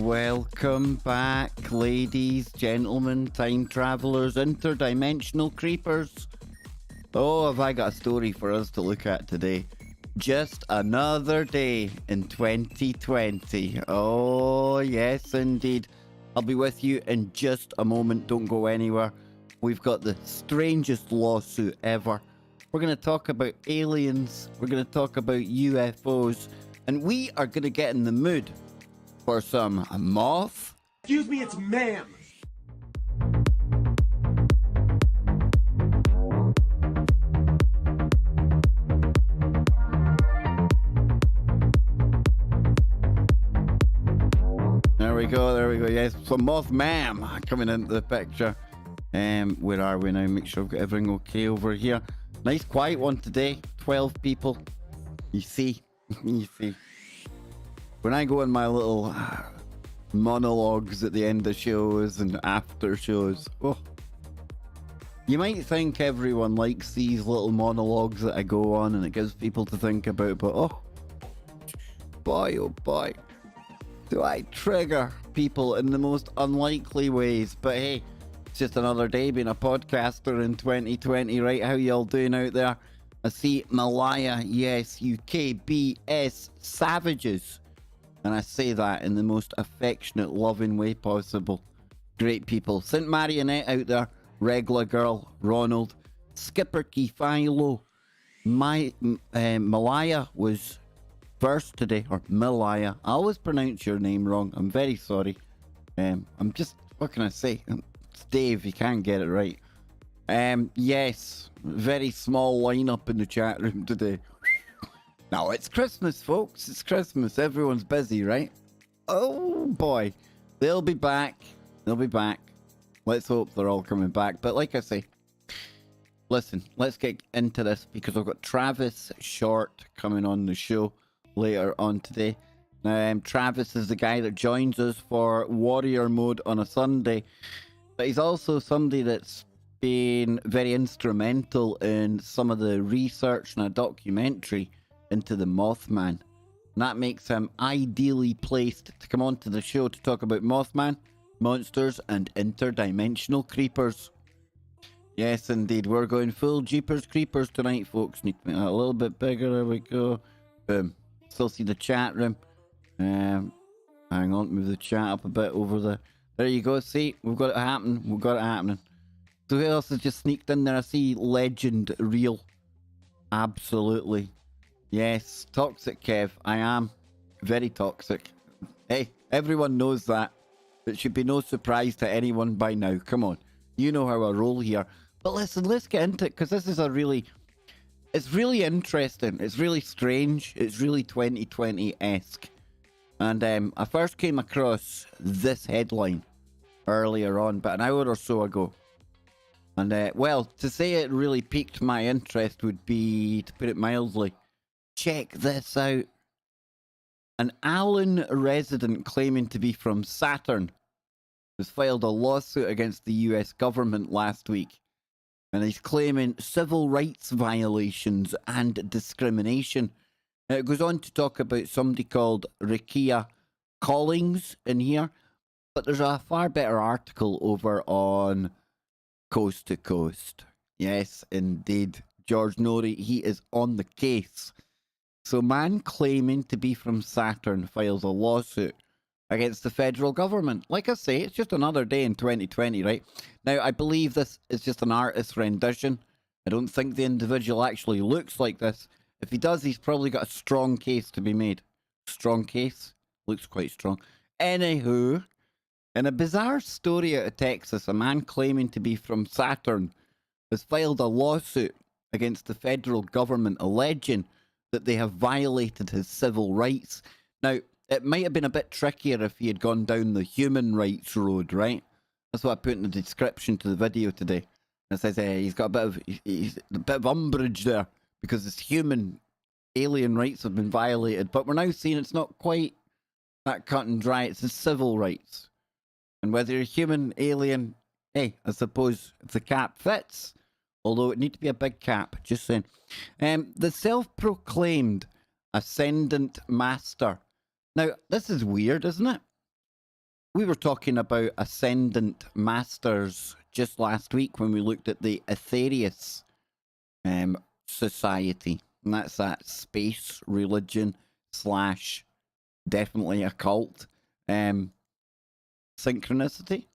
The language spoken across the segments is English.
Welcome back, ladies, gentlemen, time travelers, interdimensional creepers. Oh, have I got a story for us to look at today. Just another day in 2020. Oh, yes, indeed. I'll be with you in just a moment. Don't go anywhere. We've got the strangest lawsuit ever. We're going to talk about aliens. We're going to talk about UFOs. And we are going to get in the mood for some moth. Excuse me, it's ma'am. There we go. Yes, some moth ma'am coming into the picture. Where are we now? Make sure I've got everything okay over here. Nice quiet one today. 12 people. You see. You see. When I go in my little monologues at the end of shows and after shows, oh, you might think everyone likes these little monologues that I go on and it gives people to think about, but oh boy, do I trigger people in the most unlikely ways. But hey, it's just another day being a podcaster in 2020, right? How y'all doing out there? I see Malaya, yes, UKBS savages. And I say that in the most affectionate, loving way possible. Great people. St. Marionette out there. Regla Girl. Ronald. Skipper Key Philo. Malaya was first today. Or Malaya. I always pronounce your name wrong. I'm very sorry. I'm just... What can I say? It's Dave. You can't get it right. Yes. Very small lineup in the chat room today. Now, it's Christmas, folks. It's Christmas. Everyone's busy, right? Oh, boy. They'll be back. They'll be back. Let's hope they're all coming back. But like I say, listen, let's get into this because I've got Travis Short coming on the show later on today. Travis is the guy that joins us for Warrior Mode on a Sunday. But he's also somebody that's been very instrumental in some of the research and a documentary into the Mothman. And that makes him ideally placed to come onto the show to talk about Mothman, monsters, and interdimensional creepers. Yes, indeed. We're going full Jeepers Creepers tonight, folks. Need to make that a little bit bigger. There we go. Boom. Still see the chat room. Hang on, move the chat up a bit over the... There you go. See, we've got it happening. We've got it happening. So who else has just sneaked in there? I see Legend Real. Absolutely. Yes, toxic Kev. I am very toxic. Hey, everyone knows that. It should be no surprise to anyone by now. Come on. You know how I roll here. But listen, let's get into it because this is it's really interesting. It's really strange. It's really 2020-esque. And I first came across this headline earlier on, but an hour or so ago. And well, to say it really piqued my interest would be, to put it mildly, check this out. An Allen resident claiming to be from Saturn has filed a lawsuit against the US government last week. And he's claiming civil rights violations and discrimination. Now, it goes on to talk about somebody called Rikia Collings in here. But there's a far better article over on Coast to Coast. Yes, indeed. George Norrie, he is on the case. So man claiming to be from Saturn files a lawsuit against the federal government. Like I say, it's just another day in 2020, right? Now, I believe this is just an artist's rendition. I don't think the individual actually looks like this. If he does, he's probably got a strong case to be made. Strong case? Looks quite strong. Anywho, in a bizarre story out of Texas, a man claiming to be from Saturn has filed a lawsuit against the federal government alleging that they have violated his civil rights. Now, it might have been a bit trickier if he had gone down the human rights road, right? That's what I put in the description to the video today. It says he's got a bit of umbrage there because his human alien rights have been violated. But we're now seeing it's not quite that cut and dry. It's his civil rights. And whether you're human, alien, hey, I suppose if the cap fits, although it need to be a big cap, just saying. The self-proclaimed Ascendant Master. Now, this is weird, isn't it? we were talking about ascendant masters just last week when we looked at the Aetherius society. And that's that space religion slash definitely a cult synchronicity.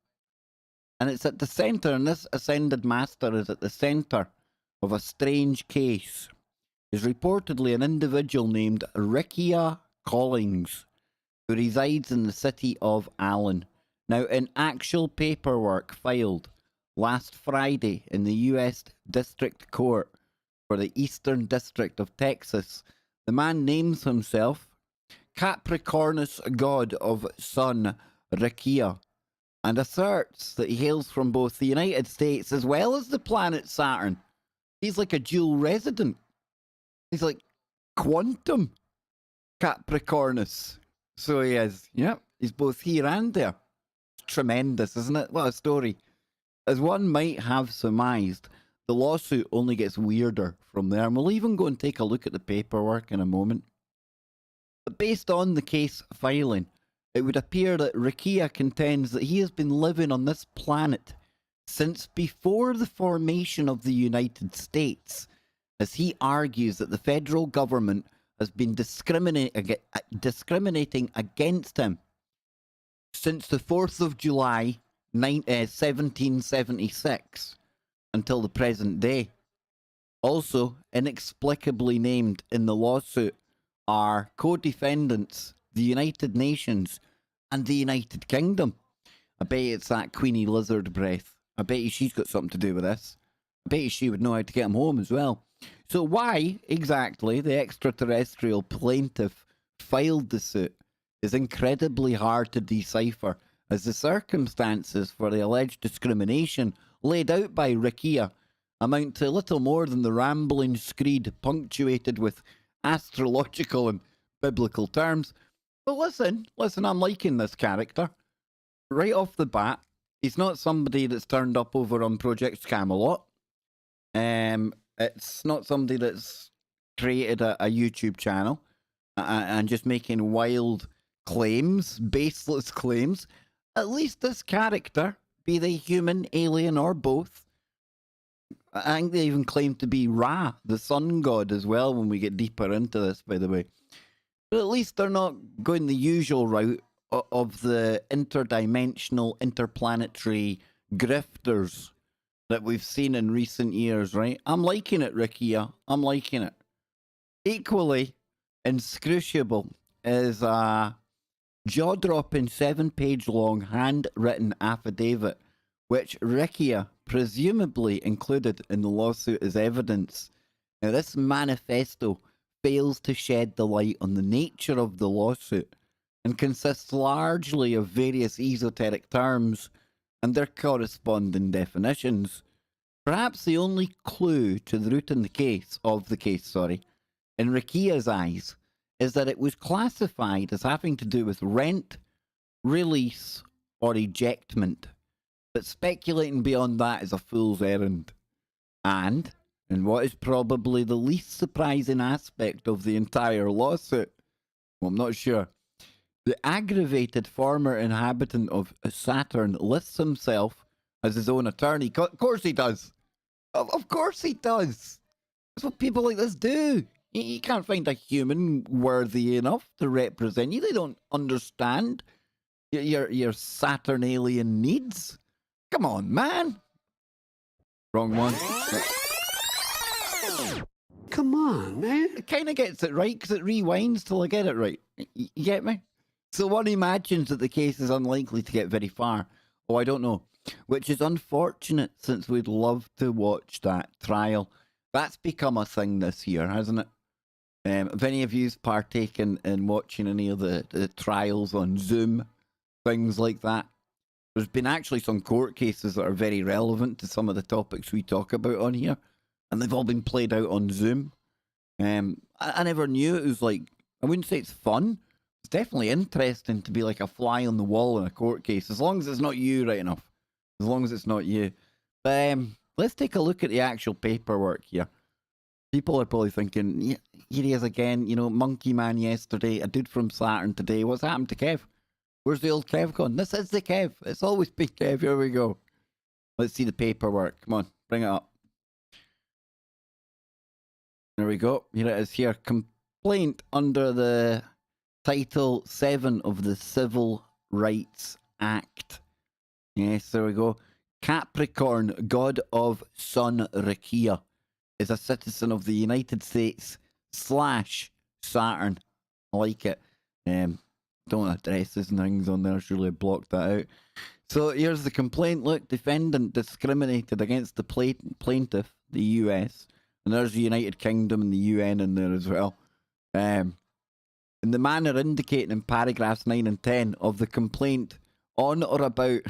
And it's at the center, and this ascended master is at the center of a strange case. Is reportedly an individual named Rikia Collings, who resides in the city of Allen. Now, in actual paperwork filed last Friday in the US District Court for the Eastern District of Texas, the man names himself Capricornus God of Sun Rikia, and asserts that he hails from both the United States as well as the planet Saturn. He's like a dual resident. He's like quantum Capricornus. So he is. Yep, he's both here and there. Tremendous, isn't it? What a story. As one might have surmised, the lawsuit only gets weirder from there. And we'll even go and take a look at the paperwork in a moment. But based on the case filing, it would appear that Rikia contends that he has been living on this planet since before the formation of the United States, as he argues that the federal government has been discriminating against him since the 4th of July 1776 until the present day. Also, inexplicably named in the lawsuit are co-defendants, the United Nations and the United Kingdom. I bet it's that Queenie Lizard breath. I bet you she's got something to do with this. I bet you she would know how to get him home as well. So why exactly the extraterrestrial plaintiff filed the suit is incredibly hard to decipher, as the circumstances for the alleged discrimination laid out by Rikia amount to little more than the rambling screed punctuated with astrological and biblical terms. But listen, I'm liking this character. Right off the bat, he's not somebody that's turned up over on Project Camelot. It's not somebody that's created a YouTube channel and just making wild claims, baseless claims. At least this character, be they human, alien, or both, I think they even claim to be Ra, the sun god, as well, when we get deeper into this, by the way. But at least they're not going the usual route of the interdimensional, interplanetary grifters that we've seen in recent years, right? I'm liking it, Rikia. I'm liking it. Equally inscrutable is a jaw-dropping 7-page long handwritten affidavit, which Rikia presumably included in the lawsuit as evidence. Now, this manifesto fails to shed the light on the nature of the lawsuit and consists largely of various esoteric terms and their corresponding definitions. Perhaps the only clue to the root in the case, in Rikia's eyes, is that it was classified as having to do with rent, release, or ejectment. But speculating beyond that is a fool's errand. And what is probably the least surprising aspect of the entire lawsuit, well, I'm not sure, the aggravated former inhabitant of Saturn lists himself as his own attorney. Of course he does. Of course he does. That's what people like this do. You can't find a human worthy enough to represent you. They don't understand your Saturn alien needs. Come on, man. Wrong one. Come on, man. It kind of gets it right because it rewinds till I get it right. You get me? So one imagines that the case is unlikely to get very far. Oh, I don't know. Which is unfortunate, since we'd love to watch that trial. That's become a thing this year, hasn't it? If any of you's partaken in watching any of the trials on Zoom, things like that, there's been actually some court cases that are very relevant to some of the topics we talk about on here, and they've all been played out on Zoom. I never knew it was like, I wouldn't say it's fun. It's definitely interesting to be like a fly on the wall in a court case, as long as it's not you, right enough. As long as it's not you. But let's take a look at the actual paperwork here. People are probably thinking, yeah, here he is again, Monkey Man yesterday, a dude from Saturn today. What's happened to Kev? Where's the old Kev gone? This is the Kev. It's always been Kev. Here we go. Let's see the paperwork. Come on, bring it up. There we go. Here it is here. Complaint under the Title 7 of the Civil Rights Act. Yes, there we go. Capricorn, god of Sun Rakia, is a citizen of the United States / Saturn. I like it. Don't have addresses and things on there. Surely I blocked that out. So here's the complaint. Look, defendant discriminated against the plaintiff, the US, and there's the United Kingdom and the UN in there as well. In the manner indicated in paragraphs 9 and 10 of the complaint on or about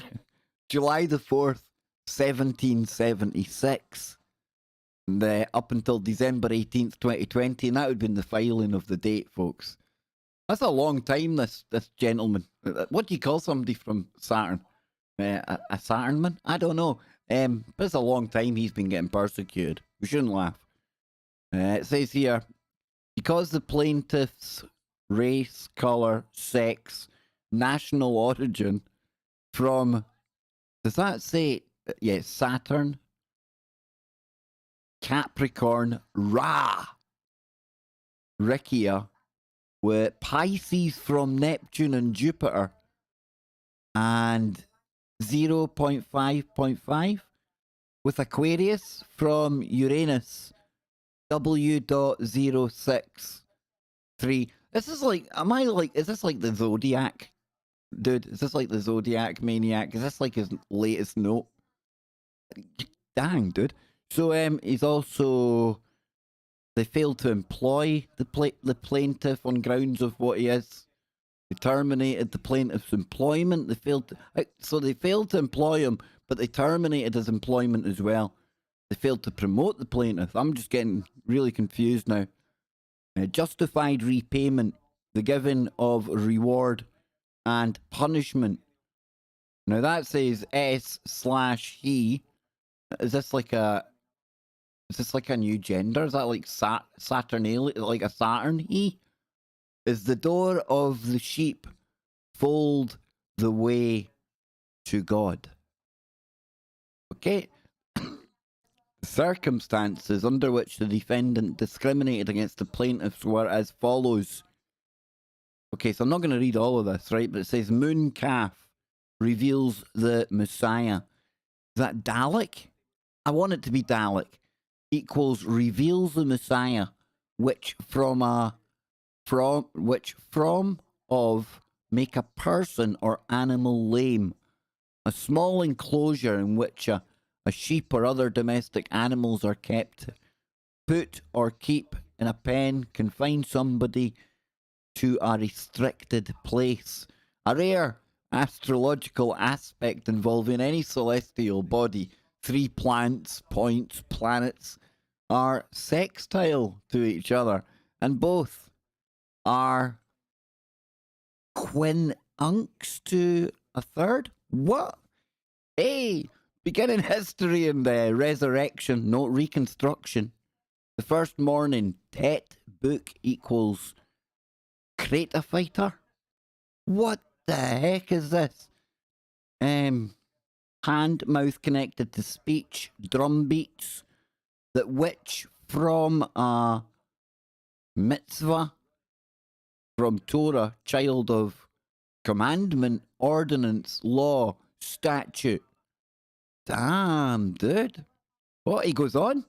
July the 4th, 1776, and up until December 18th, 2020, and that would have been the filing of the date, folks. That's a long time, this gentleman. What do you call somebody from Saturn? A Saturnman? I don't know. But it's a long time he's been getting persecuted. We shouldn't laugh. It says here, because the plaintiff's race, colour, sex, national origin from, does that say, yeah, Saturn, Capricorn, Rakia, with Pisces from Neptune and Jupiter, and 0.5.5 with Aquarius from Uranus, W.063. This is like, is this like the Zodiac? Dude, is this like the Zodiac Maniac? Is this like his latest note? Dang, dude. So, he's also, they failed to employ the plaintiff on grounds of what he is. They terminated the plaintiff's employment. They failed to employ him, but they terminated his employment as well. They failed to promote the plaintiff. I'm just getting really confused now. Justified repayment, the giving of reward and punishment. Now that says S/he. Is this like a new gender? Is that like Saturnalian, like a Saturn he? Is the door of the sheep fold the way to God? Okay. Circumstances under which the defendant discriminated against the plaintiffs were as follows. Okay, so I'm not going to read all of this, right? But it says moon calf reveals the Messiah. Is that Dalek? I want it to be Dalek. Equals reveals the Messiah, which make a person or animal lame. A small enclosure in which a sheep or other domestic animals are kept, put or keep in a pen, confine somebody to a restricted place. A rare astrological aspect involving any celestial body, 3 planets, are sextile to each other, and both are quincunx to a third. What? Hey, beginning history and resurrection, not reconstruction. The first morning, Tet book equals Crater Fighter. What the heck is this? Hand, mouth connected to speech, drum beats, that which from a mitzvah, from Torah, child of commandment, ordinance, law, statute. Damn, dude. What? He goes on?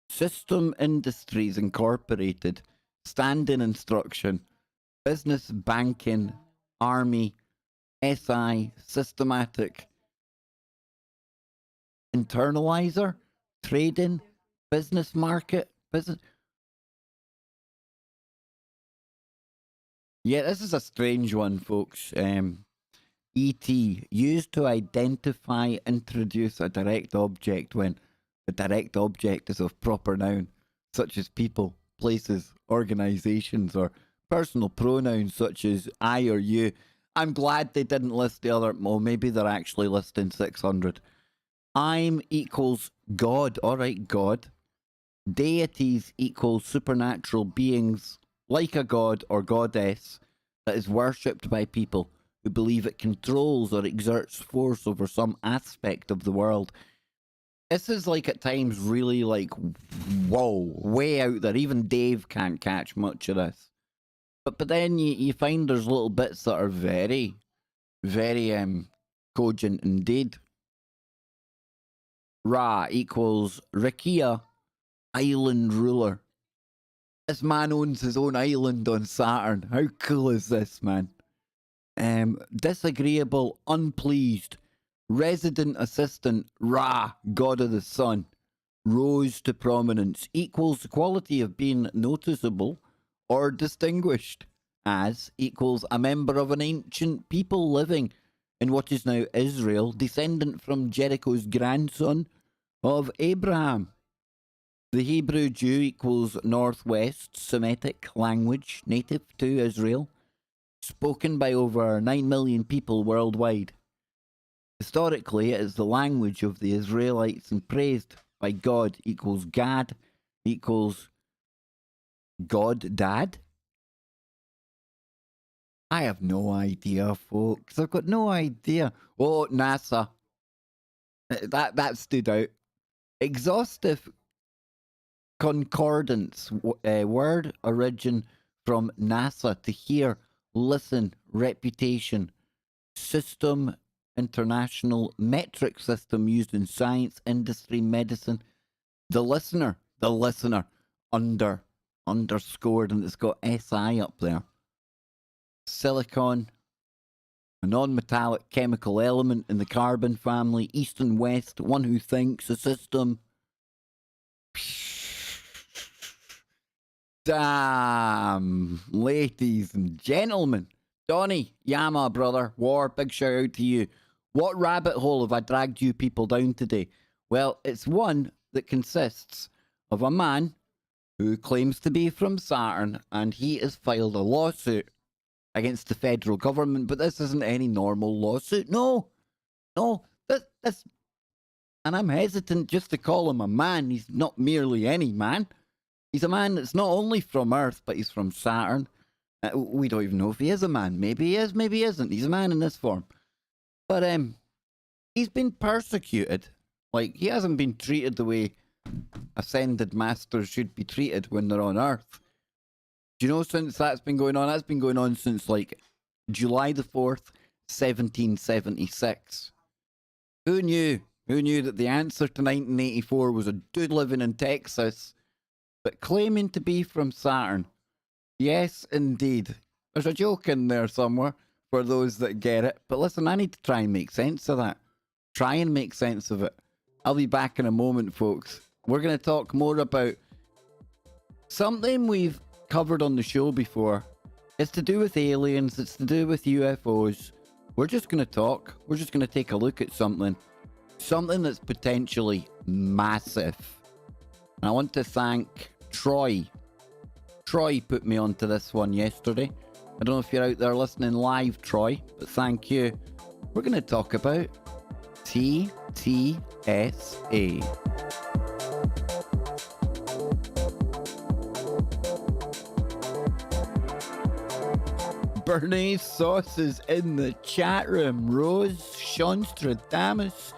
System Industries Incorporated, standing instruction, business banking, army, SI, systematic, internalizer, trading, business market, business. Yeah, this is a strange one, folks. ET, used to identify, introduce a direct object when the direct object is of proper noun, such as people, places, organizations, or personal pronouns such as I or you. I'm glad they didn't list the other, well, maybe they're actually listing 600. I'm equals God, alright, God. Deities equals supernatural beings, like a god or goddess. that is worshipped by people who believe it controls or exerts force over some aspect of the world. This is like at times really like, whoa, way out there. Even Dave can't catch much of this. But then you find there's little bits that are very, very cogent indeed. Ra equals Rakia, island ruler. This man owns his own island on Saturn. How cool is this, man? Disagreeable, unpleased, resident assistant, Ra, god of the sun, rose to prominence, equals the quality of being noticeable or distinguished, as equals a member of an ancient people living in what is now Israel, descendant from Jericho's grandson of Abraham. The Hebrew Jew equals Northwest Semitic language native to Israel, spoken by over 9 million people worldwide. Historically, it is the language of the Israelites and praised by God equals Gad equals God Dad. I have no idea, folks. I've got no idea. Oh, NASA. That stood out. Exhaustive concordance, word origin from NASA, to hear, listen, reputation, system, international metric system used in science, industry, medicine. The listener, underscored, and it's got SI up there. Silicon, a non-metallic chemical element in the carbon family, east and west, one who thinks, a system. Damn, ladies and gentlemen. Donnie, Yama, brother, War, big shout out to you. What rabbit hole have I dragged you people down today? Well, it's one that consists of a man who claims to be from Saturn, and he has filed a lawsuit against the federal government, but this isn't any normal lawsuit. No, this, and I'm hesitant just to call him a man. He's not merely any man. He's a man that's not only from Earth, but he's from Saturn. We don't even know if he is a man. Maybe he is, maybe he isn't. He's a man in this form. But he's been persecuted. Like, he hasn't been treated the way ascended masters should be treated when they're on Earth. Do you know, since that's been going on? That's been going on since, like, July the 4th, 1776. Who knew? Who knew that the answer to 1984 was a dude living in Texas, but claiming to be from Saturn? Yes, indeed. There's a joke in there somewhere for those that get it. But listen, I need to try and make sense of that. Try and make sense of it. I'll be back in a moment, folks. We're going to talk more about something we've covered on the show before. It's to do with aliens. It's to do with UFOs. We're just going to talk. We're just going to take a look at something. Something that's potentially massive. And I want to thank Troy. Troy put me onto this one yesterday. I don't know if you're out there listening live, Troy, but thank you. We're going to talk about TTSA. Bernays Sauce is in the chat room. Rose, Sean Stradamus.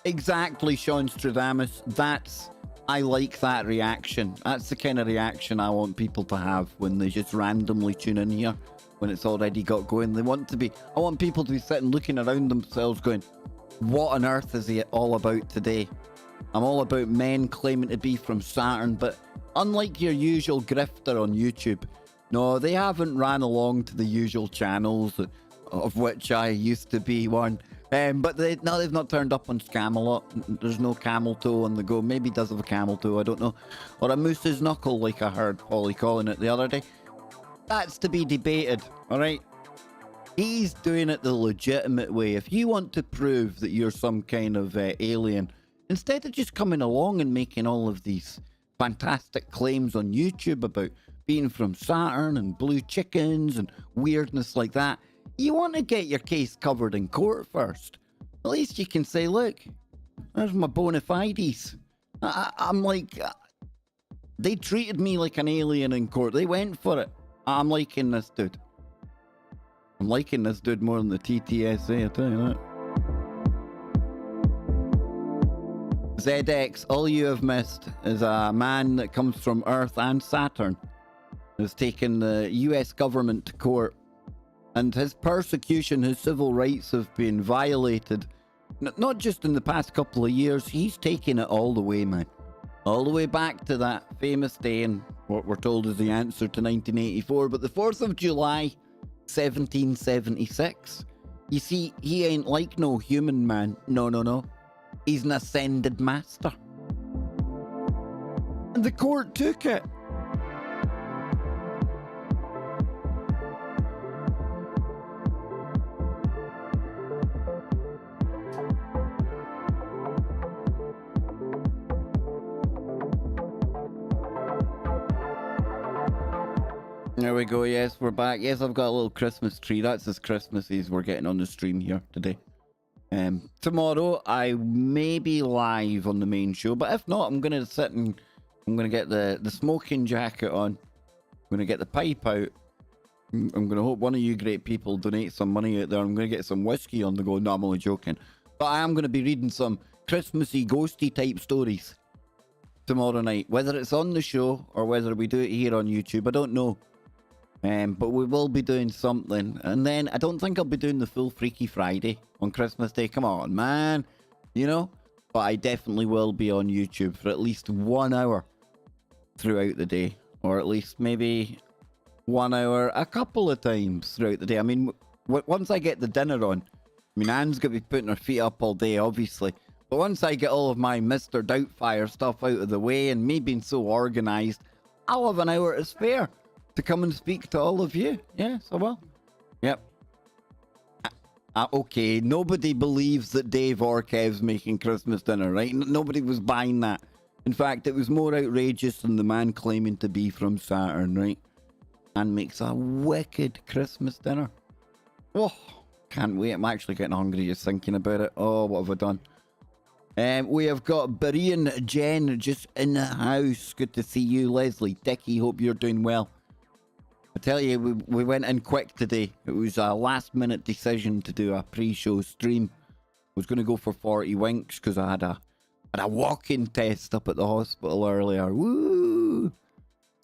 Exactly, Sean Stradamus. I like that reaction. That's the kind of reaction I want people to have when they just randomly tune in here, when it's already got going. I want people to be sitting looking around themselves going, what on earth is he all about today? I'm all about men claiming to be from Saturn, but unlike your usual grifter on YouTube, no, they haven't ran along to the usual channels, of which I used to be one. But they've not turned up on Scamelot. There's no camel toe on the go. Maybe he does have a camel toe, I don't know. Or a moose's knuckle, like I heard Polly calling it the other day. That's to be debated, alright? He's doing it the legitimate way. If you want to prove that you're some kind of alien, instead of just coming along and making all of these fantastic claims on YouTube about being from Saturn and blue chickens and weirdness like that, you want to get your case covered in court first. At least you can say, look, there's my bona fides. I'm like, they treated me like an alien in court. They went for it. I'm liking this dude. I'm liking this dude more than the TTSA, I tell you that. ZX, all you have missed is a man that comes from Earth and Saturn has taken the US government to court, and his persecution, his civil rights have been violated. Not just in the past couple of years, he's taken it all the way, man. All the way back to that famous day and what we're told is the answer to 1984, but the 4th of July, 1776. You see, he ain't like no human, man. No. He's an ascended master. And the court took it. There we go, yes, we're back. Yes, I've got a little Christmas tree. That's as Christmassy as we're getting on the stream here today. Tomorrow, I may be live on the main show, but if not, I'm going to sit and I'm going to get the smoking jacket on. I'm going to get the pipe out. I'm going to hope one of you great people donate some money out there. I'm going to get some whiskey on the go. No, I'm only joking. But I am going to be reading some Christmassy, ghosty type stories tomorrow night. Whether it's on the show or whether we do it here on YouTube, I don't know. But we will be doing something. And then I don't think I'll be doing the full Freaky Friday on Christmas Day. Come on, man. You know? But I definitely will be on YouTube for at least 1 hour throughout the day. Or at least maybe 1 hour a couple of times throughout the day. I mean, once I get the dinner on, I mean, Anne's going to be putting her feet up all day, obviously. But once I get all of my Mr. Doubtfire stuff out of the way and me being so organised, I'll have an hour to spare to come and speak to all of you. Yes, I will. Yep. Okay, nobody believes that Dave or Kev's making Christmas dinner, right? Nobody was buying that. In fact, it was more outrageous than the man claiming to be from Saturn, right? And makes a wicked Christmas dinner. Oh, can't wait. I'm actually getting hungry just thinking about it. Oh, what have I done? We have got Berean Jen just in the house. Good to see you, Leslie. Dickie, hope you're doing well. I tell you, we went in quick today. It was a last-minute decision to do a pre-show stream. I was going to go for 40 winks because I had a walking test up at the hospital earlier. Woo!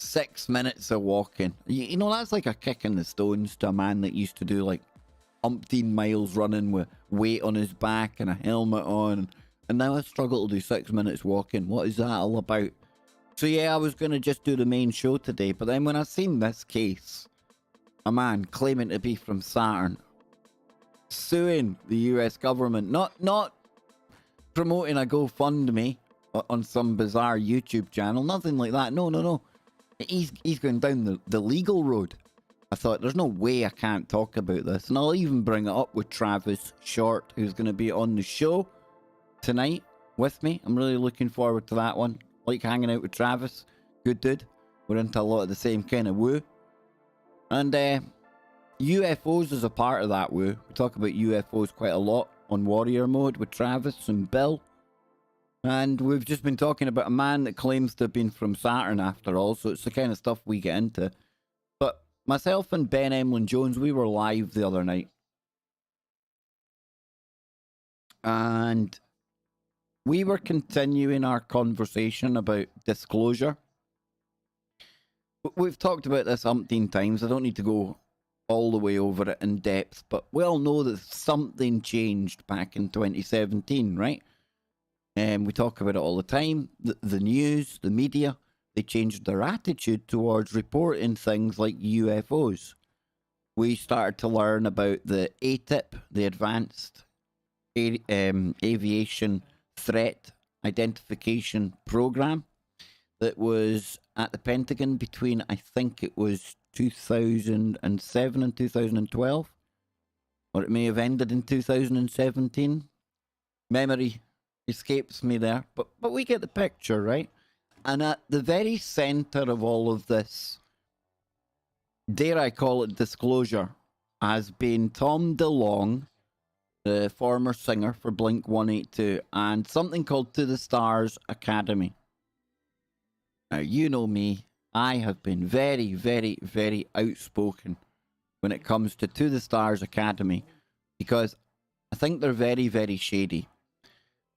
6 minutes of walking. You know, that's like a kick in the stones to a man that used to do like umpteen miles running with weight on his back and a helmet on. And now I struggle to do 6 minutes walking. What is that all about? So yeah, I was going to just do the main show today, but then when I seen this case, a man claiming to be from Saturn, suing the US government, not promoting a GoFundMe on some bizarre YouTube channel, nothing like that. No. He's going down the legal road. I thought, there's no way I can't talk about this. And I'll even bring it up with Travis Short, who's going to be on the show tonight with me. I'm really looking forward to that one. Like hanging out with Travis. Good dude. We're into a lot of the same kind of woo. And UFOs is a part of that woo. We talk about UFOs quite a lot on Warrior Mode with Travis and Bill. And we've just been talking about a man that claims to have been from Saturn after all. So it's the kind of stuff we get into. But myself and Ben Emlyn Jones, we were live the other night. And we were continuing our conversation about disclosure. We've talked about this umpteen times. I don't need to go all the way over it in depth, but we all know that something changed back in 2017, right? And we talk about it all the time. The news, the media, they changed their attitude towards reporting things like UFOs. We started to learn about the ATIP, the Advanced Aviation Threat Identification Program, that was at the Pentagon between, I think it was 2007 and 2012, or it may have ended in 2017. Memory escapes me there, but we get the picture, right? And at the very center of all of this, dare I call it disclosure, has been Tom DeLonge, the former singer for Blink-182, and something called To the Stars Academy. Now, you know me, I have been very, very, very outspoken when it comes to the Stars Academy, because I think they're very, very shady.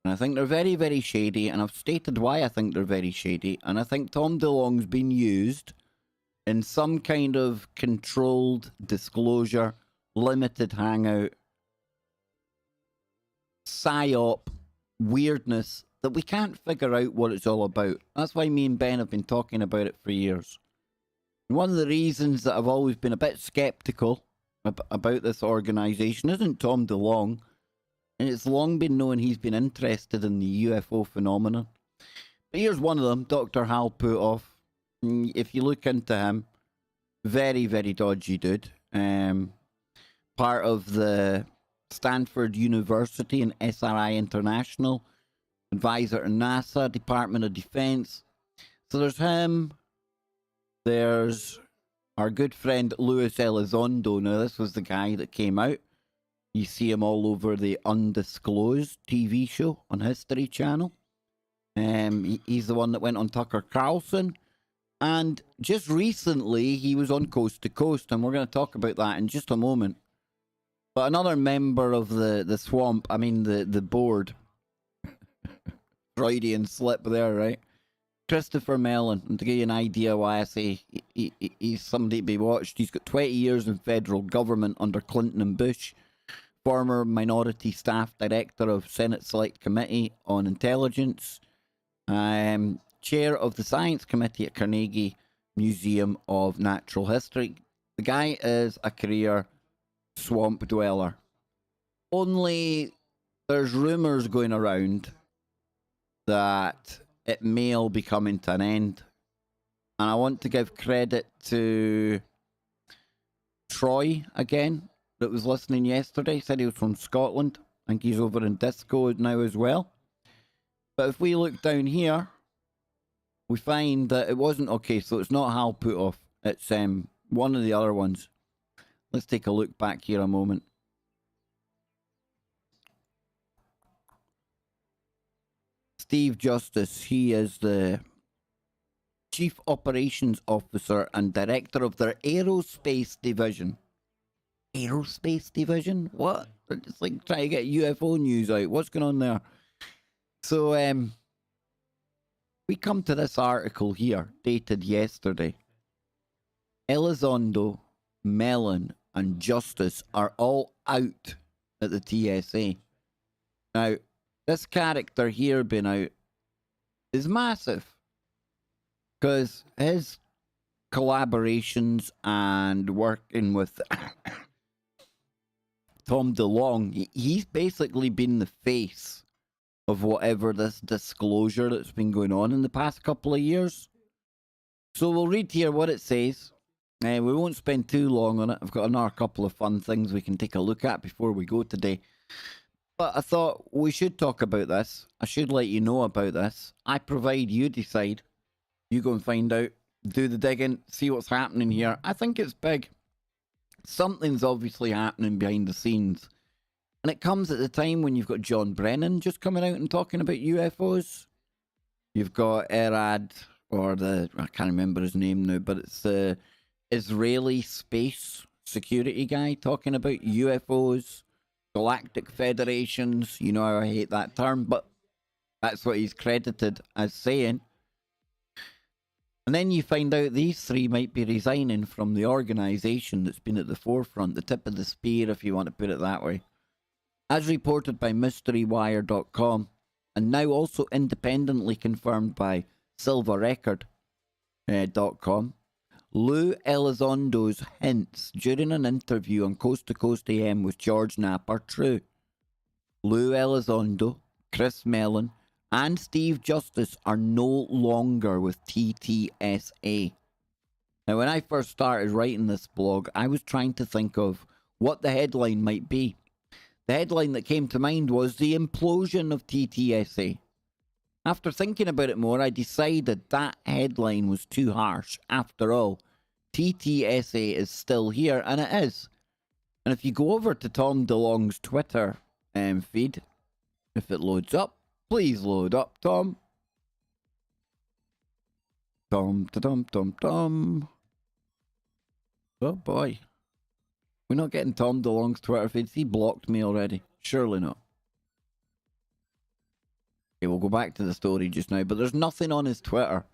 And I think they're very, very shady, and I've stated why I think they're very shady, and I think Tom DeLonge's been used in some kind of controlled disclosure, limited hangout, psyop weirdness that we can't figure out what it's all about. That's why me and Ben have been talking about it for years. And one of the reasons that I've always been a bit skeptical about this organisation isn't Tom DeLonge, and it's long been known he's been interested in the UFO phenomenon. But here's one of them, Dr. Hal Putoff. If you look into him, very, very dodgy dude. Part of the Stanford University and SRI International, advisor to NASA, Department of Defense. So there's him. There's our good friend Luis Elizondo. Now, this was the guy that came out. You see him all over the Undisclosed TV show on History Channel. He's the one that went on Tucker Carlson. And just recently, he was on Coast to Coast, and we're going to talk about that in just a moment. But another member of the swamp, I mean the board, Freudian slip there, right? Christopher Mellon, and to give you an idea why I say he's somebody to be watched, he's got 20 years in federal government under Clinton and Bush, former minority staff director of Senate Select Committee on Intelligence, chair of the Science Committee at Carnegie Museum of Natural History. The guy is a career swamp dweller. Only there's rumours going around that it may all be coming to an end. And I want to give credit to Troy again, that was listening yesterday. Said he was from Scotland. I think he's over in Discord now as well. But if we look down here, we find that it wasn't okay. So it's not Hal Putoff. It's one of the other ones. Let's take a look back here a moment. Steve Justice, he is the Chief Operations Officer and Director of their Aerospace Division. Aerospace Division? What? They're just like trying to get UFO news out. What's going on there? So, we come to this article here, dated yesterday. Elizondo, Mellon, and Justice are all out at the TSA. Now, this character here being out is massive, because his collaborations and working with Tom DeLonge, he's basically been the face of whatever this disclosure that's been going on in the past couple of years. So we'll read here what it says. We won't spend too long on it. I've got another couple of fun things we can take a look at before we go today. But I thought we should talk about this. I should let you know about this. I provide, you decide. You go and find out, do the digging, see what's happening here. I think it's big. Something's obviously happening behind the scenes. And it comes at the time when you've got John Brennan just coming out and talking about UFOs. You've got Erad, or I can't remember his name now, but it's the Israeli space security guy talking about UFOs, galactic federations. You know how I hate that term, but that's what he's credited as saying. And then you find out these three might be resigning from the organisation that's been at the forefront, the tip of the spear, if you want to put it that way. As reported by MysteryWire.com, and now also independently confirmed by SilverRecord.com, Lou Elizondo's hints during an interview on Coast to Coast AM with George Knapp are true. Lou Elizondo, Chris Mellon, and Steve Justice are no longer with TTSA. Now, when I first started writing this blog, I was trying to think of what the headline might be. The headline that came to mind was the implosion of TTSA. After thinking about it more, I decided that headline was too harsh. After all, TTSA is still here, and it is. And if you go over to Tom DeLonge's Twitter feed, if it loads up, please load up, Tom. Tom. Oh boy. We're not getting Tom DeLong's Twitter feeds. He blocked me already. Surely not. Okay, we'll go back to the story just now. But there's nothing on his Twitter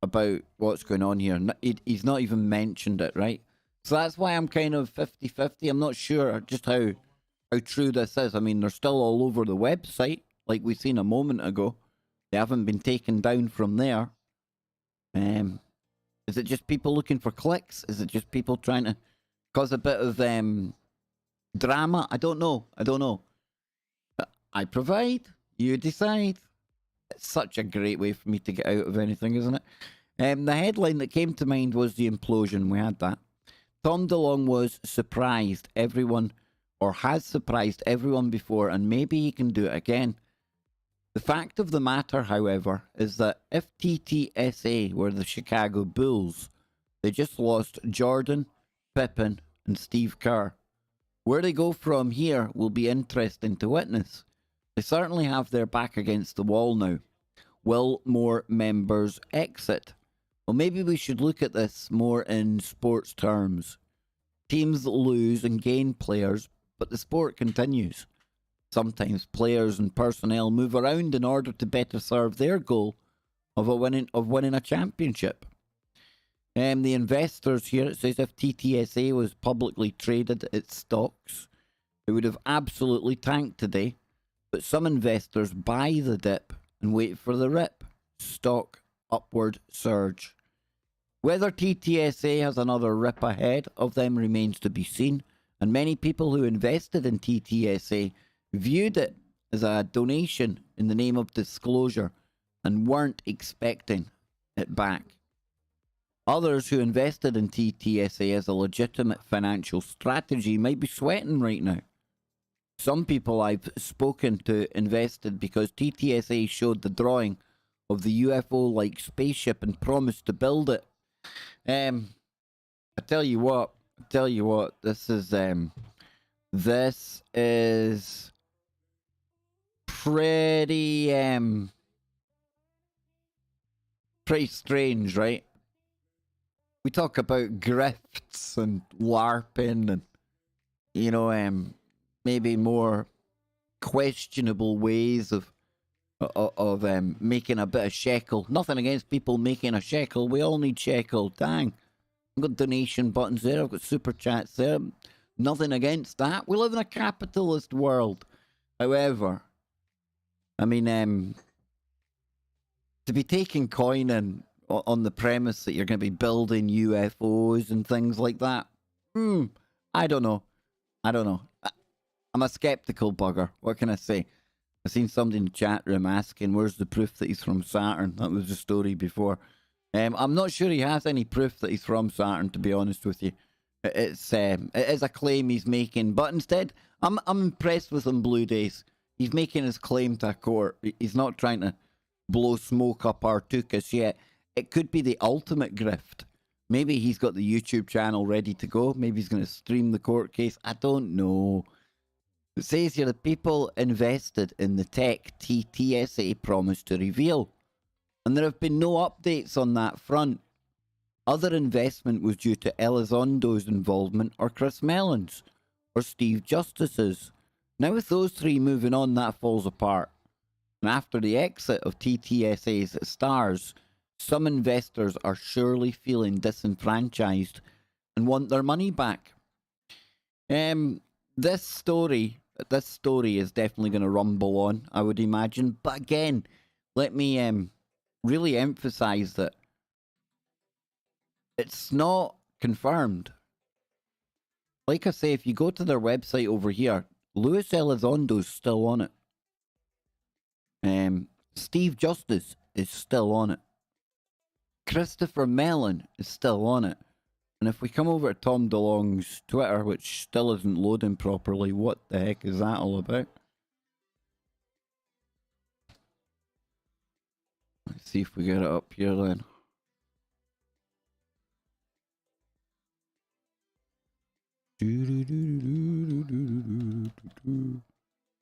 about what's going on here. He's not even mentioned it, right? So that's why I'm kind of 50-50. I'm not sure just how true this is. I mean, they're still all over the website, like we seen a moment ago. They haven't been taken down from there. Is it just people looking for clicks? Is it just people trying to cause a bit of drama? I don't know. I provide, you decide. It's such a great way for me to get out of anything, isn't it? The headline that came to mind was the implosion. We had that. Tom DeLong was surprised everyone, or has surprised everyone before, and maybe he can do it again. The fact of the matter, however, is that if TTSA were the Chicago Bulls, they just lost Jordan, Pippen, and Steve Kerr. Where they go from here will be interesting to witness. They certainly have their back against the wall now. Will more members exit? Well, maybe we should look at this more in sports terms. Teams lose and gain players, but the sport continues. Sometimes players and personnel move around in order to better serve their goal of winning a championship. The investors here, it says if TTSA was publicly traded, its stocks, it would have absolutely tanked today. But some investors buy the dip and wait for the rip. Stock upward surge. Whether TTSA has another rip ahead of them remains to be seen, and many people who invested in TTSA viewed it as a donation in the name of disclosure and weren't expecting it back. Others who invested in TTSA as a legitimate financial strategy might be sweating right now. Some people I've spoken to invested because TTSA showed the drawing of the UFO-like spaceship and promised to build it. I tell you what, this is pretty strange, right? We talk about grifts and LARPing and, you know, maybe more questionable ways of making a bit of shekel. Nothing against people making a shekel. We all need shekel. Dang. I've got donation buttons there. I've got super chats there. Nothing against that. We live in a capitalist world. However, I mean, to be taking coin and on the premise that you're going to be building UFOs and things like that, I don't know. I'm a skeptical bugger. What can I say? I seen somebody in the chat room asking, where's the proof that he's from Saturn? That was the story before. I'm not sure he has any proof that he's from Saturn, to be honest with you. It is a claim he's making, but instead, I'm impressed with him, Blue Days. He's making his claim to a court. He's not trying to blow smoke up our tuchus yet. It could be the ultimate grift. Maybe he's got the YouTube channel ready to go. Maybe he's going to stream the court case. I don't know. It says here that people invested in the tech TTSA promised to reveal. And there have been no updates on that front. Other investment was due to Elizondo's involvement or Chris Mellon's or Steve Justice's. Now with those three moving on, that falls apart. And after the exit of TTSA's stars, some investors are surely feeling disenfranchised and want their money back. This story is definitely going to rumble on, I would imagine. But again, let me really emphasize that it's not confirmed. Like I say, if you go to their website over here, Luis Elizondo's still on it. Steve Justice is still on it. Christopher Mellon is still on it. And if we come over to Tom DeLong's Twitter, which still isn't loading properly, what the heck is that all about? Let's see if we get it up here then.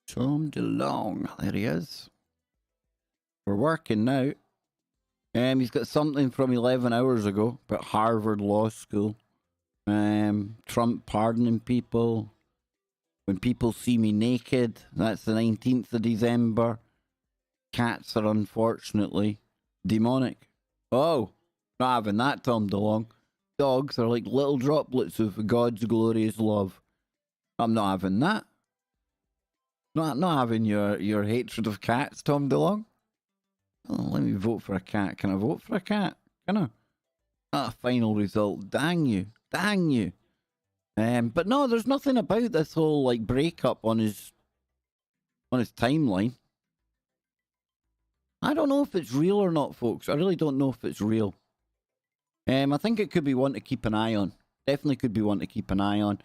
Tom DeLong, there he is. We're working now. He's got something from 11 hours ago about Harvard Law School. Trump pardoning people. When people see me naked, that's the 19th of December. Cats are unfortunately demonic. Oh, not having that, Tom DeLong. Dogs are like little droplets of God's glorious love. I'm not having that. Not having your hatred of cats, Tom DeLong. Oh, let me vote for a cat. Can I vote for a cat? Can I? Ah, final result. Dang you. Dang you. But no, there's nothing about this whole like breakup on his timeline. I don't know if it's real or not, folks. I really don't know if it's real. I think it could be one to keep an eye on. Definitely could be one to keep an eye on.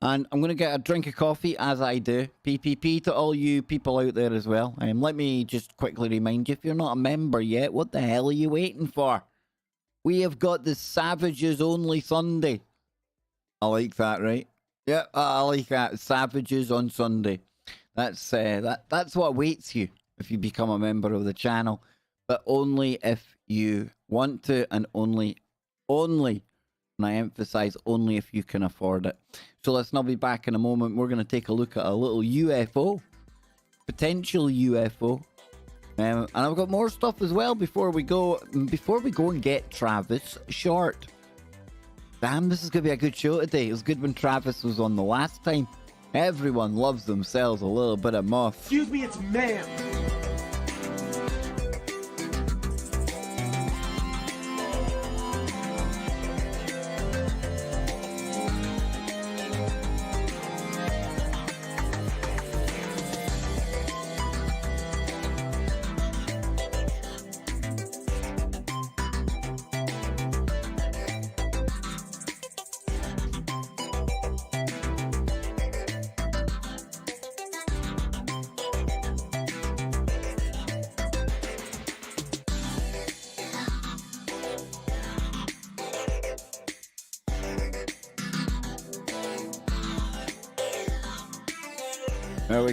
And I'm going to get a drink of coffee, as I do. PPP to all you people out there as well. Let me just quickly remind you, if you're not a member yet, what the hell are you waiting for? We have got the Savages Only Sunday. I like that, right? Yeah, I like that. Savages on Sunday. That's what awaits you if you become a member of the channel. But only if you want to, and only, and I emphasize only if you can afford it. So let's not be back in a moment. We're going to take a look at a little UFO. Potential UFO. And I've got more stuff as well before we go and get Travis Short. Damn, this is going to be a good show today. It was good when Travis was on the last time. Everyone loves themselves a little bit of moth. Excuse me, it's ma'am.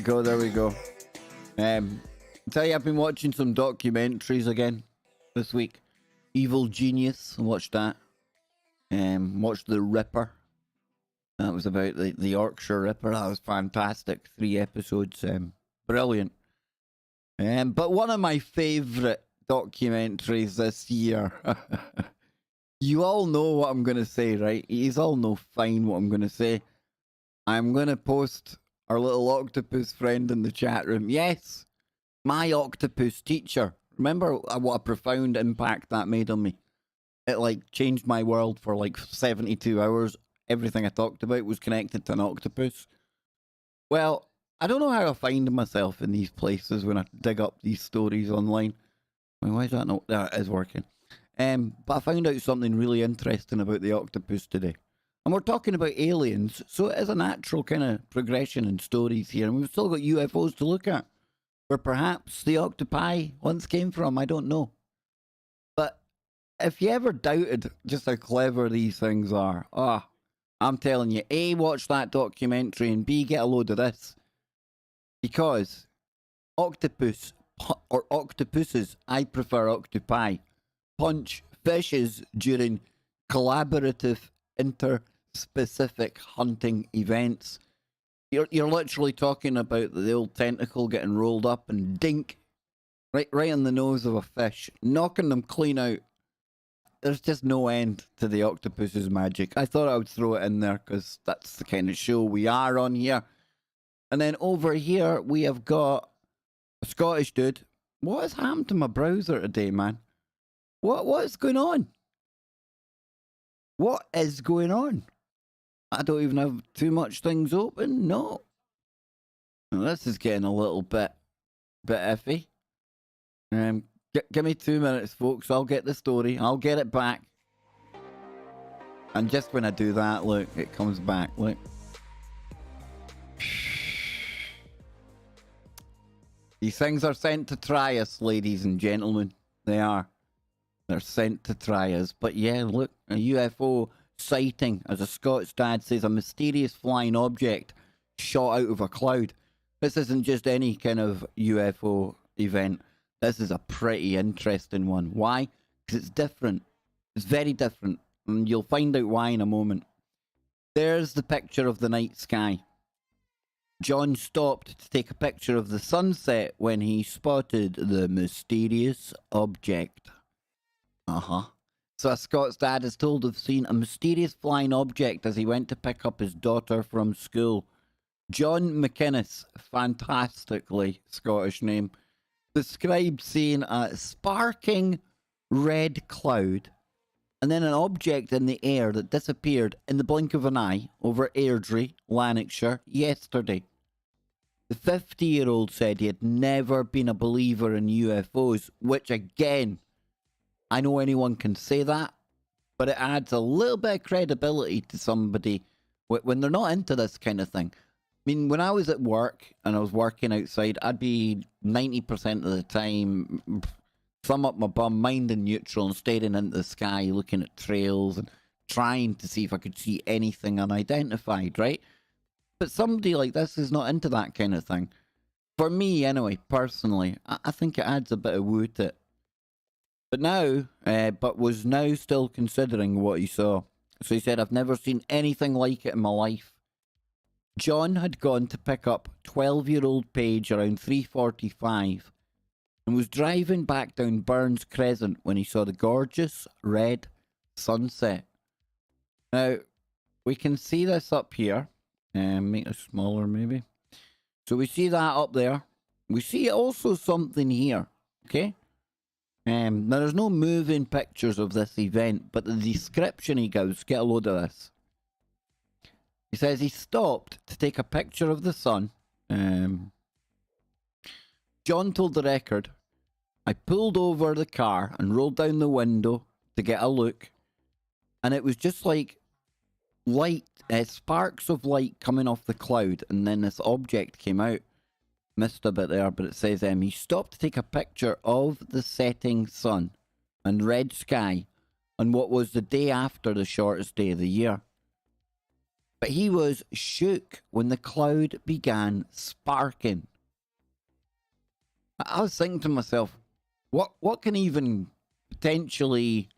There we go. I'll tell you, I've been watching some documentaries again this week. Evil Genius, I watched that. Watched The Ripper. That was about the Yorkshire Ripper. That was fantastic. 3 episodes. Brilliant. But one of my favourite documentaries this year. You all know what I'm going to say, right? You all know fine what I'm going to say. I'm going to post our little octopus friend in the chat room. Yes, my octopus teacher. Remember what a profound impact that made on me? It like changed my world for like 72 hours. Everything I talked about was connected to an octopus. Well, I don't know how I find myself in these places when I dig up these stories online. Why is that not? There, it is working. But I found out something really interesting about the octopus today. And we're talking about aliens, so it is a natural kind of progression in stories here. And we've still got UFOs to look at, where perhaps the octopi once came from, I don't know. But if you ever doubted just how clever these things are, I'm telling you, A, watch that documentary, and B, get a load of this. Because octopus, or octopuses, I prefer octopi, punch fishes during collaborative inter-specific hunting events. You're literally talking about the old tentacle getting rolled up and dink right on the nose of a fish, knocking them clean out. There's just no end to the octopus's magic. I thought I would throw it in there because that's the kind of show we are on here. And then over here we have got a Scottish dude. What has happened to my browser today, man? What is going on? What is going on? I don't even have too much things open. No. Well, this is getting a little bit iffy. Give me 2 minutes, folks. I'll get the story. I'll get it back. And just when I do that, look, it comes back. Look. These things are sent to try us, ladies and gentlemen. They are. They're sent to try us. But yeah, look, a UFO sighting, as a Scots dad says, a mysterious flying object shot out of a cloud. This isn't just any kind of UFO event. This is a pretty interesting one. Why? Because it's different. It's very different. And you'll find out why in a moment. There's the picture of the night sky. John stopped to take a picture of the sunset when he spotted the mysterious object. So Scott's dad is told to have seen a mysterious flying object as he went to pick up his daughter from school. John McInnes, fantastically Scottish name, described seeing a sparking red cloud and then an object in the air that disappeared in the blink of an eye over Airdrie, Lanarkshire, yesterday. The 50-year-old said he had never been a believer in UFOs, which again, I know anyone can say that, but it adds a little bit of credibility to somebody when they're not into this kind of thing. I mean, when I was at work and I was working outside, I'd be 90% of the time thumb up my bum, mind in neutral, and staring into the sky, looking at trails and trying to see if I could see anything unidentified, right? But somebody like this is not into that kind of thing. For me, anyway, personally, I think it adds a bit of woo to it. But was now still considering what he saw. So he said, I've never seen anything like it in my life. John had gone to pick up 12-year-old Paige around 3:45 and was driving back down Burns Crescent when he saw the gorgeous red sunset. Now, we can see this up here. Make it smaller, maybe. So we see that up there. We see also something here, okay? Now, there's no moving pictures of this event, but the description he gives, get a load of this. He says he stopped to take a picture of the sun. John told the Record, I pulled over the car and rolled down the window to get a look, and it was just like light, sparks of light coming off the cloud, and then this object came out. Missed a bit there, but it says he stopped to take a picture of the setting sun and red sky on what was the day after the shortest day of the year. But he was shook when the cloud began sparking. I was thinking to myself, what can even potentially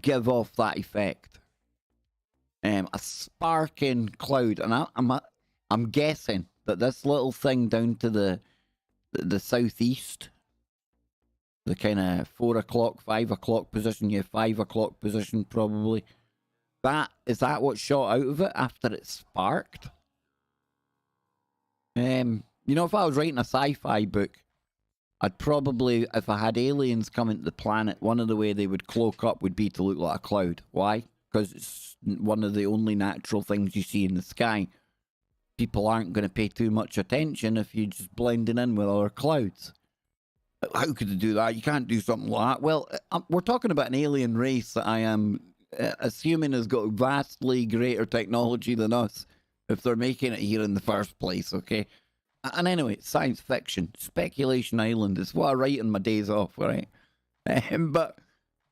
give off that effect? A sparking cloud, and I'm guessing that this little thing down to the southeast, the kind of 4 o'clock, 5 o'clock position, 5 o'clock position probably. Is that what shot out of it after it sparked? You know, if I was writing a sci-fi book, I'd probably, if I had aliens coming to the planet, one of the way they would cloak up would be to look like a cloud. Why? Because it's one of the only natural things you see in the sky. People aren't going to pay too much attention if you're just blending in with other clouds. How could they do that? You can't do something like that. Well, we're talking about an alien race that I am assuming has got vastly greater technology than us if they're making it here in the first place, okay? And anyway, science fiction, speculation island is what I write on my days off, right? But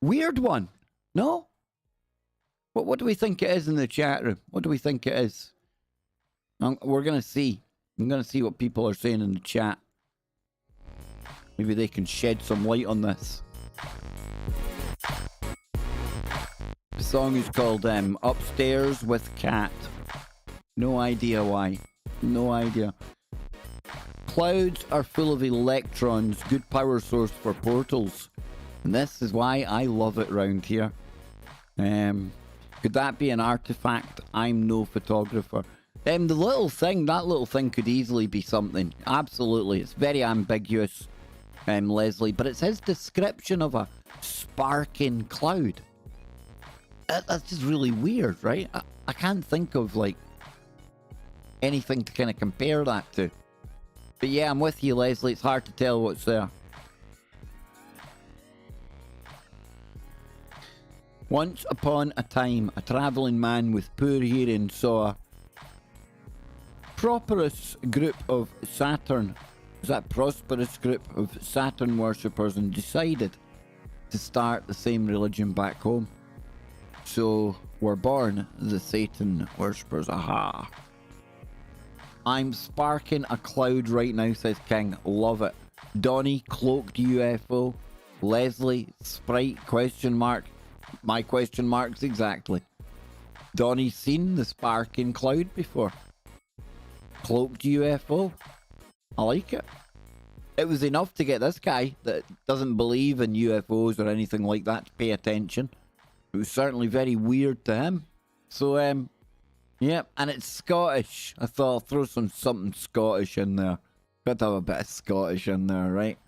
weird one, no? What do we think it is in the chat room? What do we think it is? We're going to see. I'm going to see what people are saying in the chat. Maybe they can shed some light on this. The song is called Upstairs with Cat. No idea why. No idea. Clouds are full of electrons, good power source for portals. And this is why I love it round here. Could that be an artifact? I'm no photographer. That little thing could easily be something. Absolutely. It's very ambiguous, Leslie. But it says description of a sparking cloud. That's just really weird, right? I can't think of, like, anything to kind of compare that to. But yeah, I'm with you, Leslie. It's hard to tell what's there. Once upon a time, a travelling man with poor hearing saw a prosperous group of Saturn worshippers and decided to start the same religion back home. So were born the Satan worshippers. Aha. I'm sparking a cloud right now, says King. Love it. Donnie, cloaked UFO. Leslie, sprite, question mark. My question marks exactly. Donnie's seen the sparking cloud before. Cloaked UFO. I like it. It was enough to get this guy that doesn't believe in UFOs or anything like that to pay attention. It was certainly very weird to him. So, yeah, and it's Scottish. I thought I'll throw something Scottish in there. Got to have a bit of Scottish in there, right?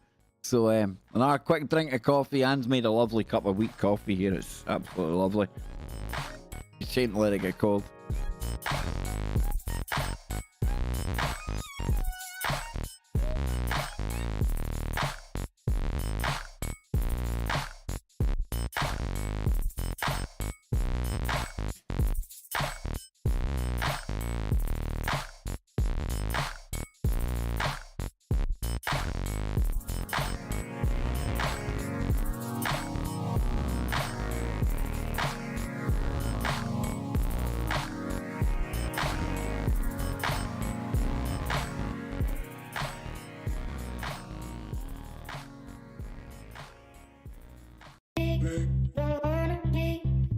So, another quick drink of coffee. Anne's made a lovely cup of wheat coffee here. It's absolutely lovely. You shouldn't let it get cold.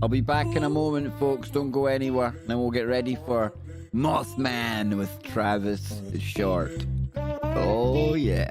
I'll be back in a moment, folks. Don't go anywhere. Then we'll get ready for Mothman with Travis Short. Oh, yeah.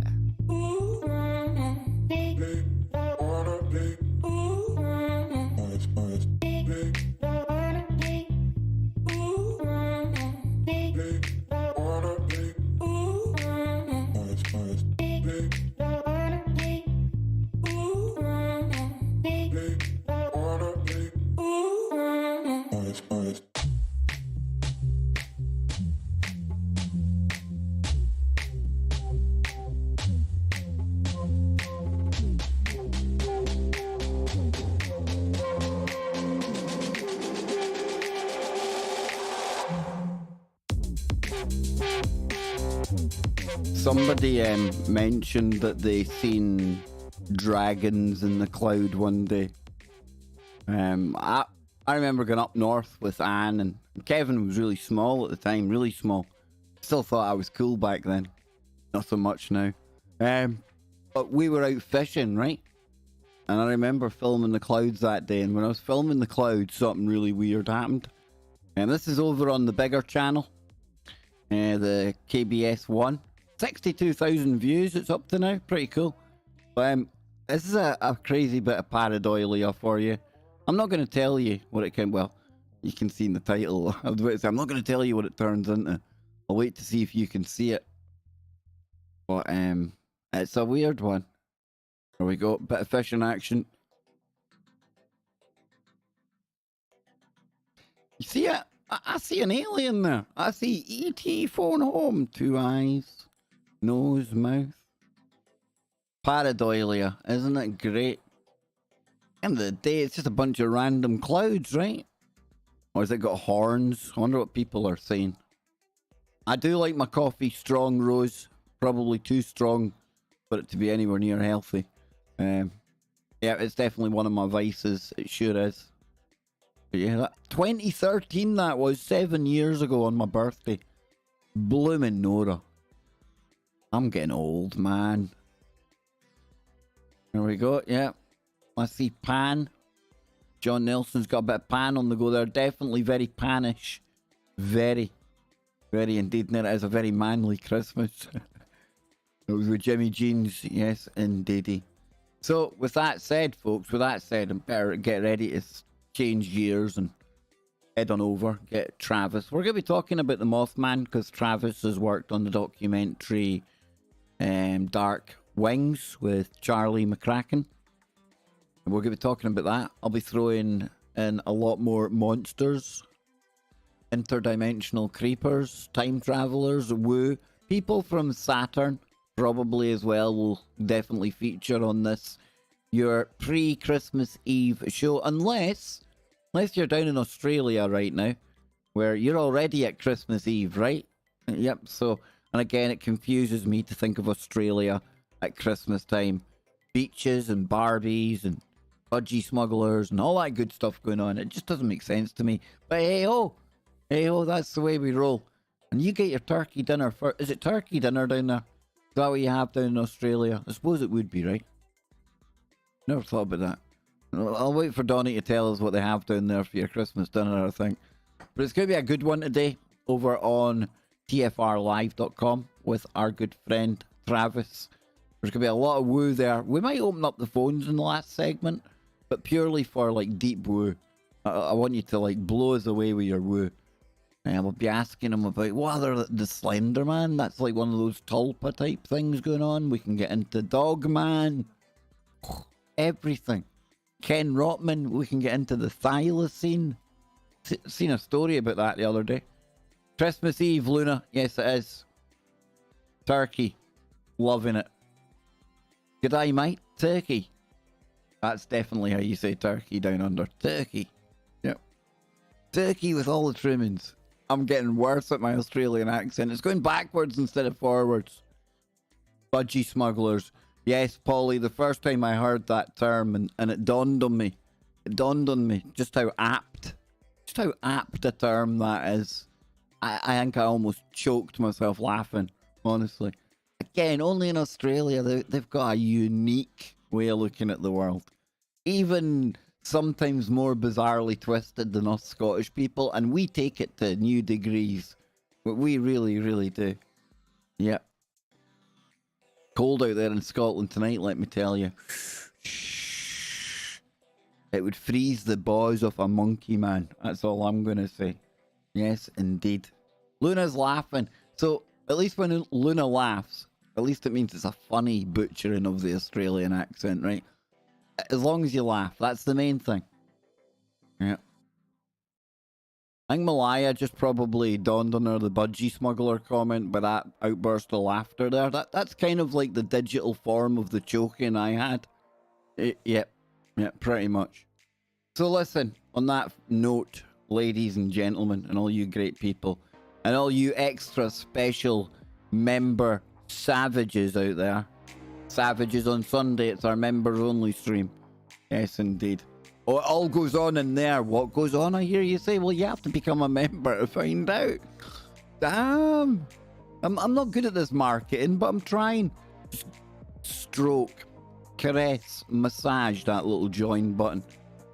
Somebody mentioned that they seen dragons in the cloud one day. I remember going up north with Anne, and Kevin was really small at the time, really small. Still thought I was cool back then. Not so much now. But we were out fishing, right? And I remember filming the clouds that day, and when I was filming the clouds, something really weird happened. And this is over on the bigger channel, the KBS One. 62,000 views it's up to now. Pretty cool. This is a crazy bit of pareidolia for you. I'm not going to tell you what it can... Well, you can see in the title. I was about to say, I'm not going to tell you what it turns into. I'll wait to see if you can see it. But it's a weird one. There we go. Bit of fishing action. You see it? I see an alien there. I see E.T. phone home. 2 eyes. Nose, mouth. Pareidolia. Isn't it great? End of the day, it's just a bunch of random clouds, right? Or has it got horns? I wonder what people are saying. I do like my coffee strong, Rose. Probably too strong for it to be anywhere near healthy. Yeah, it's definitely one of my vices. It sure is. But yeah, that 2013 that was, 7 years ago on my birthday. Bloomin' Nora. I'm getting old, man. There we go, yeah. I see pan. John Nelson's got a bit of pan on the go there. Definitely very panish. Very, very indeed. And it is a very manly Christmas. It was with Jimmy Jeans, yes, indeedy. So, with that said, folks, with that said, I better get ready to change gears and head on over, get Travis. We're going to be talking about the Mothman because Travis has worked on the documentary Dark Wings with Charlie McCracken. And we're going to be talking about that. I'll be throwing in a lot more monsters, interdimensional creepers, time travelers, woo. People from Saturn probably as well will definitely feature on this, your pre-Christmas Eve show, unless you're down in Australia right now, where you're already at Christmas Eve, right? Yep, so, and again, it confuses me to think of Australia at Christmas time. Beaches and Barbies and budgie smugglers and all that good stuff going on. It just doesn't make sense to me. But hey-ho, that's the way we roll. And you get your turkey dinner first. Is it turkey dinner down there? Is that what you have down in Australia? I suppose it would be, right? Never thought about that. I'll wait for Donnie to tell us what they have down there for your Christmas dinner, I think. But it's going to be a good one today over on tfrlive.com with our good friend Travis. There's going to be a lot of woo there. We might open up the phones in the last segment, but purely for like deep woo. I want you to like blow us away with your woo. And we'll be asking him about what are the Slender Man. That's like one of those Tulpa type things going on. We can get into Dog Man. Everything. Ken Rotman. We can get into the thylacine. Seen a story about that the other day. Christmas Eve, Luna. Yes, it is. Turkey. Loving it. G'day, mate. Turkey. That's definitely how you say turkey down under. Turkey. Yep. Turkey with all the trimmings. I'm getting worse at my Australian accent. It's going backwards instead of forwards. Budgie smugglers. Yes, Polly, the first time I heard that term and it dawned on me. It dawned on me just how apt a term that is. I think I almost choked myself laughing, honestly. Again, only in Australia, they've got a unique way of looking at the world. Even sometimes more bizarrely twisted than us Scottish people, and we take it to new degrees. But we really, really do. Yep. Cold out there in Scotland tonight, let me tell you. It would freeze the balls off a monkey, man. That's all I'm going to say. Yes, indeed. Luna's laughing. So, at least when Luna laughs, at least it means it's a funny butchering of the Australian accent, right? As long as you laugh, that's the main thing. Yeah. I think Malaya just probably dawned on her the budgie smuggler comment by that outburst of laughter there. That's kind of like the digital form of the choking I had. Yep, pretty much. So listen, on that note, ladies and gentlemen, and all you great people, and all you extra special member savages out there. Savages on Sunday, it's our members only stream. Yes, indeed. Oh, it all goes on in there. What goes on, I hear you say? Well, you have to become a member to find out. Damn. I'm not good at this marketing, but I'm trying. Just stroke, caress, massage that little join button,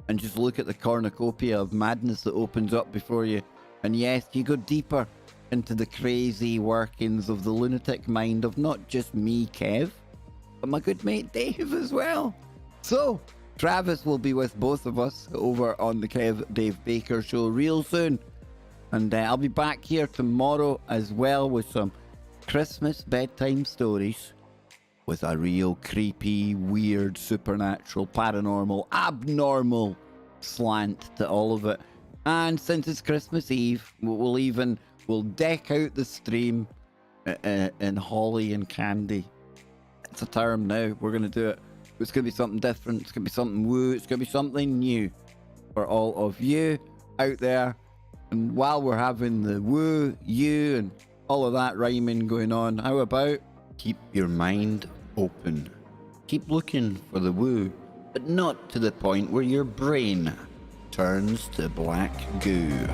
and just look at the cornucopia of madness that opens up before you. And yes, you go deeper into the crazy workings of the lunatic mind of not just me, Kev, but my good mate Dave as well. So, Travis will be with both of us over on the Kev Dave Baker show real soon. And I'll be back here tomorrow as well with some Christmas bedtime stories with a real creepy, weird, supernatural, paranormal, abnormal slant to all of it. And since it's Christmas Eve, we'll deck out the stream in holly and candy. It's a term now. We're going to do it. It's going to be something different. It's going to be something woo. It's going to be something new for all of you out there. And while we're having the woo, you, and all of that rhyming going on, how about keep your mind open? Keep looking for the woo, but not to the point where your brain turns to black goo.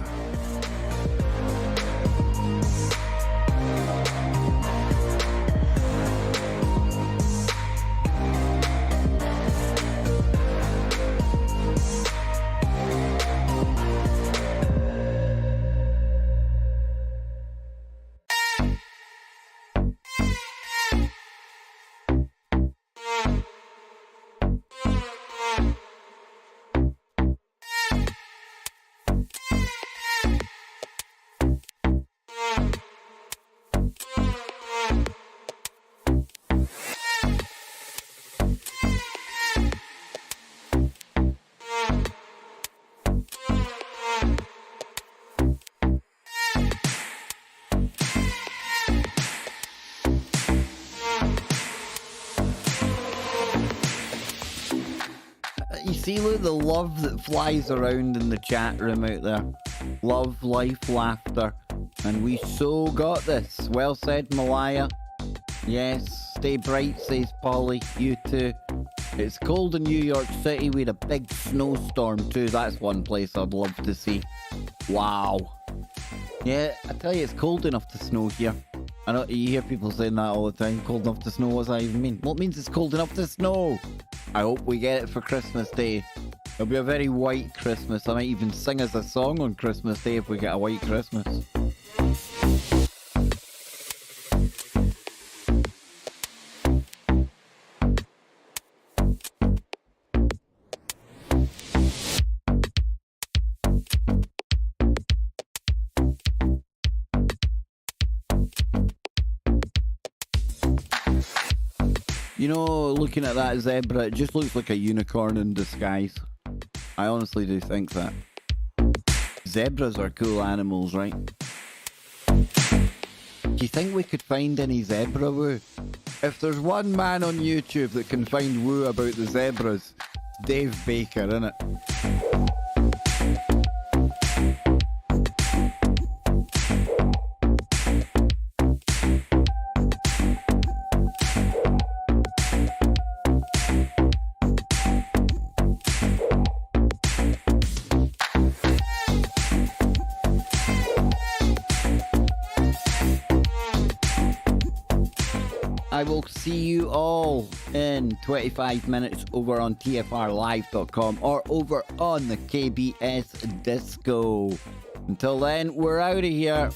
See, look, the love that flies around in the chat room out there. Love, life, laughter. And we so got this. Well said, Malaya. Yes, stay bright, says Polly. You too. It's cold in New York City. We had a big snowstorm too. That's one place I'd love to see. Wow. Yeah, I tell you, it's cold enough to snow here. I know you hear people saying that all the time. Cold enough to snow, what does that even mean? Well, it means it's cold enough to snow. I hope we get it for Christmas Day. It'll be a very white Christmas. I might even sing us a song on Christmas Day if we get a white Christmas. You know, looking at that zebra, it just looks like a unicorn in disguise. I honestly do think that. Zebras are cool animals, right? Do you think we could find any zebra woo? If there's one man on YouTube that can find woo about the zebras, it's Dave Baker, innit? I will see you all in 25 minutes over on tfrlive.com or over on the KBS Disco. Until then, we're out of here.